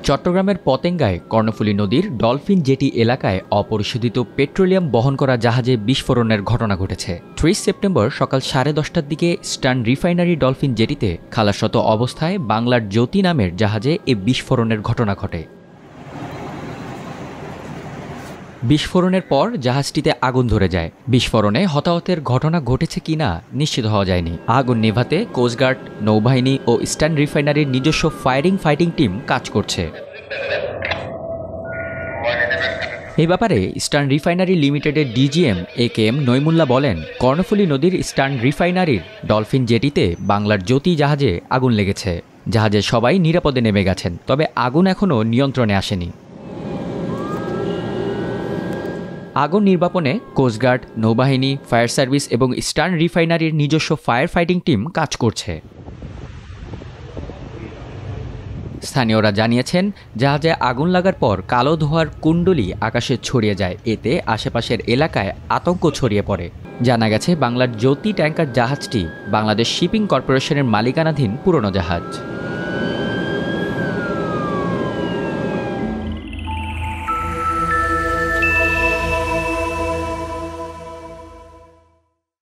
চট্টগ্রামের পতেঙ্গায় কর্ণফুলী নদীর dolphin jetty এলাকায় অপরিশোধিত পেট্রোলিয়াম বহন করা জাহাজে বিস্ফোরণের ঘটনা ঘটেছে। ৩০ সেপ্টেম্বর সকাল 10:30টার দিকে ইস্টার্ন রিফাইনারি ডলফিন জেটিতে খালাসরত অবস্থায় বাংলার জ্যোতি নামের জাহাজে এ বিস্ফোরণের ঘটনা ঘটে। বিস্ফোরণের পর জাহাজটিতে আগুন ধরে যায়। বিস্ফোরণে হতাহতের ঘটনা ঘটেছে কিনা নিশ্চিত হওয়া যায়নি। আগুন নেভাতে কোস্টগার্ড, নৌবাহিনী ও ইস্টার্ন রিফাইনারির নিজস্ব ফাইটিং টিম কাজ করছে। এই ব্যাপারে ইস্টার্ন রিফাইনারি লিমিটেডের ডিজিএম AKM নইমুল্লাহ বলেন, কর্ণফুলী নদীর ইস্টার্ন রিফাইনারির ডলফিন জেটিতে বাংলার জ্যোতি জাহাজে আগুন লেগেছে। জাহাজের সবাই নিরাপদে নেমে গেছেন, তবে আগুন এখনও নিয়ন্ত্রণে আসেনি। আগুন নির্বাপনে কোস্টগার্ড, নৌবাহিনী, ফায়ার সার্ভিস এবং ইস্টার্ন রিফাইনারির নিজস্ব ফাইটিং টিম কাজ করছে। স্থানীয়রা জানিয়েছেন, জাহাজে আগুন লাগার পর কালো ধোঁয়ার কুণ্ডলী আকাশে ছড়িয়ে যায়। এতে আশেপাশের এলাকায় আতঙ্ক ছড়িয়ে পড়ে। জানা গেছে, বাংলার জ্যোতি ট্যাঙ্কার জাহাজটি বাংলাদেশ শিপিং কর্পোরেশনের মালিকানাধীন পুরনো জাহাজ।